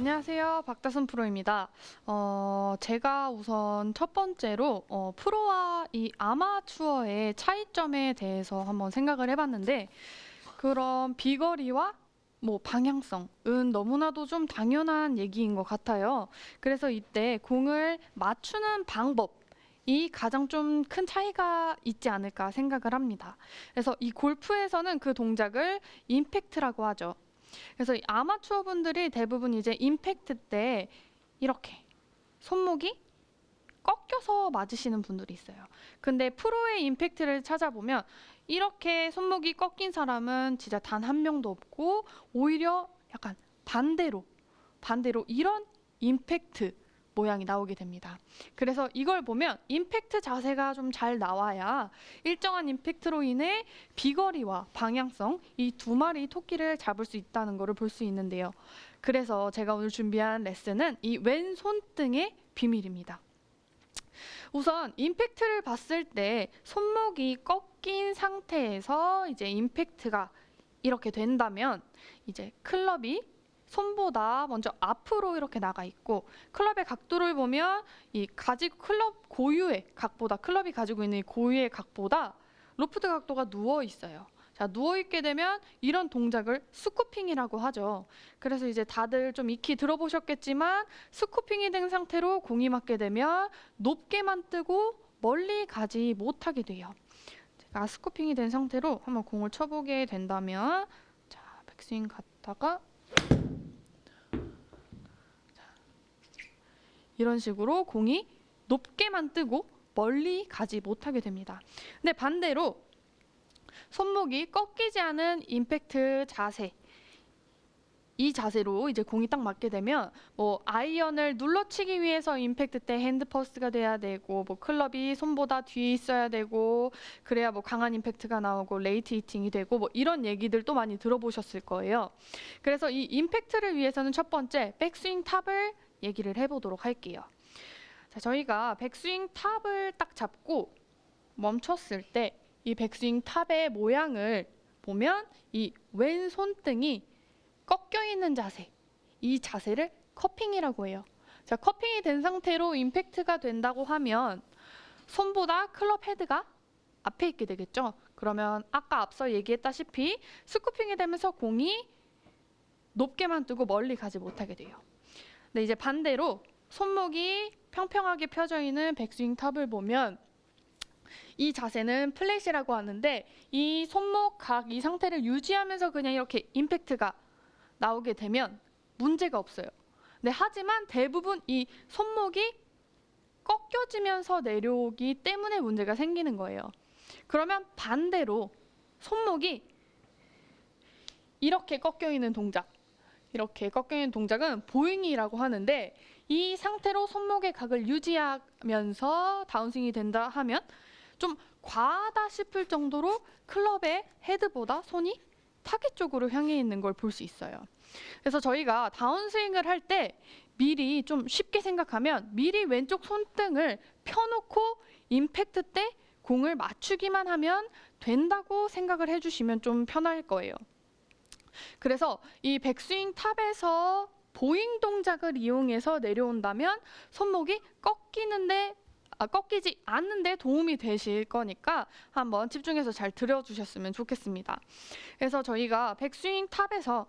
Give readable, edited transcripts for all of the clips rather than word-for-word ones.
안녕하세요. 박다순 프로입니다. 제가 우선 첫 번째로 프로와 이 아마추어의 차이점에 대해서 한번 생각을 해봤는데, 그런 비거리와 뭐 방향성은 너무나도 좀 당연한 얘기인 것 같아요. 그래서 이때 공을 맞추는 방법이 가장 좀 큰 차이가 있지 않을까 생각을 합니다. 그래서 이 골프에서는 그 동작을 임팩트라고 하죠. 그래서 이 아마추어 분들이 대부분 이제 임팩트 때 이렇게 손목이 꺾여서 맞으시는 분들이 있어요. 근데 프로의 임팩트를 찾아보면 이렇게 손목이 꺾인 사람은 진짜 단 한 명도 없고, 오히려 약간 반대로 이런 임팩트 모양이 나오게 됩니다. 그래서 이걸 보면 임팩트 자세가 좀 잘 나와야 일정한 임팩트로 인해 비거리와 방향성, 이 두 마리 토끼를 잡을 수 있다는 것을 볼 수 있는데요. 그래서 제가 오늘 준비한 레슨은 이 왼손등의 비밀입니다. 우선 임팩트를 봤을 때 손목이 꺾인 상태에서 이제 임팩트가 이렇게 된다면, 이제 클럽이 손보다 먼저 앞으로 이렇게 나가 있고, 클럽의 각도를 보면 이 클럽 고유의 각보다, 클럽이 가지고 있는 이 고유의 각보다 로프트 각도가 누워 있어요. 자, 누워 있게 되면 이런 동작을 스쿠핑이라고 하죠. 그래서 이제 다들 좀 익히 들어보셨겠지만, 스쿠핑이 된 상태로 공이 맞게 되면 높게만 뜨고 멀리 가지 못하게 돼요. 제가 스쿠핑이 된 상태로 한번 공을 쳐보게 된다면, 자, 백스윙 갔다가 이런 식으로 공이 높게만 뜨고 멀리 가지 못하게 됩니다. 근데 반대로 손목이 꺾이지 않은 임팩트 자세, 이 자세로 이제 공이 딱 맞게 되면 뭐 아이언을 눌러치기 위해서 임팩트 때 핸드 퍼스트가 돼야 되고, 뭐 클럽이 손보다 뒤에 있어야 되고, 그래야 뭐 강한 임팩트가 나오고 레이트 히팅이 되고, 뭐 이런 얘기들 또 많이 들어보셨을 거예요. 그래서 이 임팩트를 위해서는 첫 번째 백스윙 탑을 얘기를 해보도록 할게요. 자, 저희가 백스윙 탑을 딱 잡고 멈췄을 때 이 백스윙 탑의 모양을 보면 이 왼손등이 꺾여 있는 자세, 이 자세를 커핑이라고 해요. 자, 커핑이 된 상태로 임팩트가 된다고 하면 손보다 클럽 헤드가 앞에 있게 되겠죠. 그러면 아까 앞서 얘기했다시피 스쿠핑이 되면서 공이 높게만 뜨고 멀리 가지 못하게 돼요. 근데 이제 반대로 손목이 평평하게 펴져 있는 백스윙 탑을 보면 이 자세는 플랫이라고 하는데, 이 손목 각 이 상태를 유지하면서 그냥 이렇게 임팩트가 나오게 되면 문제가 없어요. 근데 하지만 대부분 이 손목이 꺾여지면서 내려오기 때문에 문제가 생기는 거예요. 그러면 반대로 손목이 이렇게 꺾여 있는 동작, 이렇게 꺾여 있는 동작은 보잉이라고 하는데, 이 상태로 손목의 각을 유지하면서 다운스윙이 된다 하면 좀 과하다 싶을 정도로 클럽의 헤드보다 손이 타겟 쪽으로 향해 있는 걸 볼 수 있어요. 그래서 저희가 다운스윙을 할 때 미리 좀 쉽게 생각하면, 미리 왼쪽 손등을 펴놓고 임팩트 때 공을 맞추기만 하면 된다고 생각을 해주시면 좀 편할 거예요. 그래서 이 백스윙 탑에서 보잉 동작을 이용해서 내려온다면 손목이 꺾이지 않는데 도움이 되실 거니까 한번 집중해서 잘 들어주셨으면 좋겠습니다. 그래서 저희가 백스윙 탑에서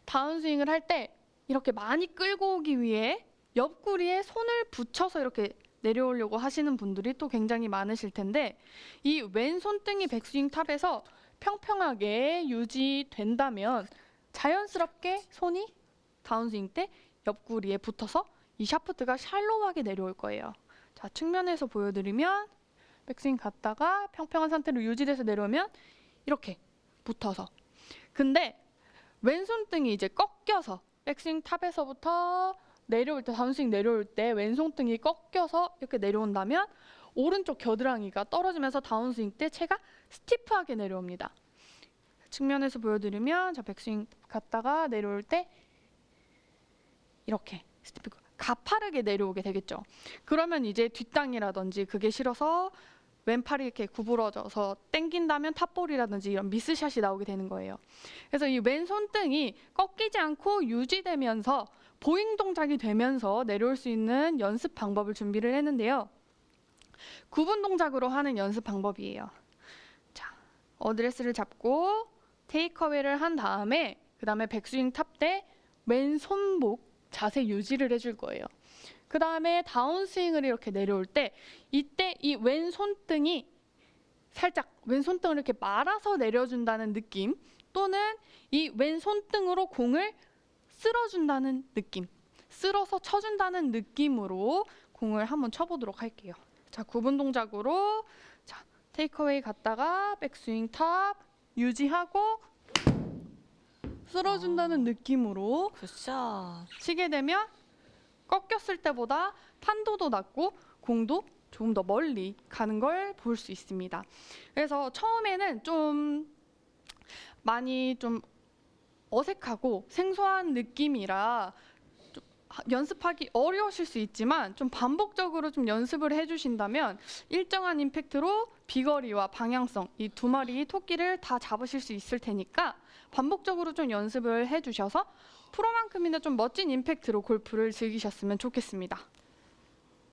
다운스윙을 할 때 이렇게 많이 끌고 오기 위해 옆구리에 손을 붙여서 이렇게 내려오려고 하시는 분들이 또 굉장히 많으실 텐데, 이 왼손등이 백스윙 탑에서 평평하게 유지된다면 자연스럽게 손이 다운스윙 때 옆구리에 붙어서 이 샤프트가 샬로우하게 내려올 거예요. 자, 측면에서 보여드리면 백스윙 갔다가 평평한 상태로 유지돼서 내려오면 이렇게 붙어서. 근데 왼손등이 이제 꺾여서 백스윙 탑에서부터 내려올 때, 다운스윙 내려올 때 왼손등이 꺾여서 이렇게 내려온다면 오른쪽 겨드랑이가 떨어지면서 다운스윙 때 채가 스티프하게 내려옵니다. 측면에서 보여드리면, 자, 백스윙 갔다가 내려올 때 이렇게 스티프, 가파르게 내려오게 되겠죠. 그러면 이제 뒷땅이라든지 그게 싫어서 왼팔이 이렇게 구부러져서 당긴다면 탑볼이라든지 이런 미스샷이 나오게 되는 거예요. 그래서 이 왼손등이 꺾이지 않고 유지되면서 보잉 동작이 되면서 내려올 수 있는 연습 방법을 준비를 했는데요. 구분 동작으로 하는 연습 방법이에요. 자, 어드레스를 잡고 테이크어웨이를 한 다음에 그 다음에 백스윙 탑 때 왼손목 자세 유지를 해줄 거예요. 그 다음에 다운스윙을 이렇게 내려올 때 이때 이 왼손등이 살짝 왼손등을 이렇게 말아서 내려준다는 느낌, 또는 이 왼손등으로 공을 쓸어준다는 느낌, 쓸어서 쳐준다는 느낌으로 공을 한번 쳐보도록 할게요. 자, 구분 동작으로 자, 테이크어웨이 갔다가 백스윙 탑 유지하고 쓸어준다는 느낌으로 굿샷. 치게 되면 꺾였을 때보다 판도도 낮고 공도 조금 더 멀리 가는 걸 볼 수 있습니다. 그래서 처음에는 좀 많이 좀 어색하고 생소한 느낌이라 좀 연습하기 어려우실 수 있지만 좀 반복적으로 좀 연습을 해주신다면 일정한 임팩트로 비거리와 방향성 이 두 마리 토끼를 다 잡으실 수 있을 테니까 반복적으로 좀 연습을 해주셔서 프로만큼이나 좀 멋진 임팩트로 골프를 즐기셨으면 좋겠습니다.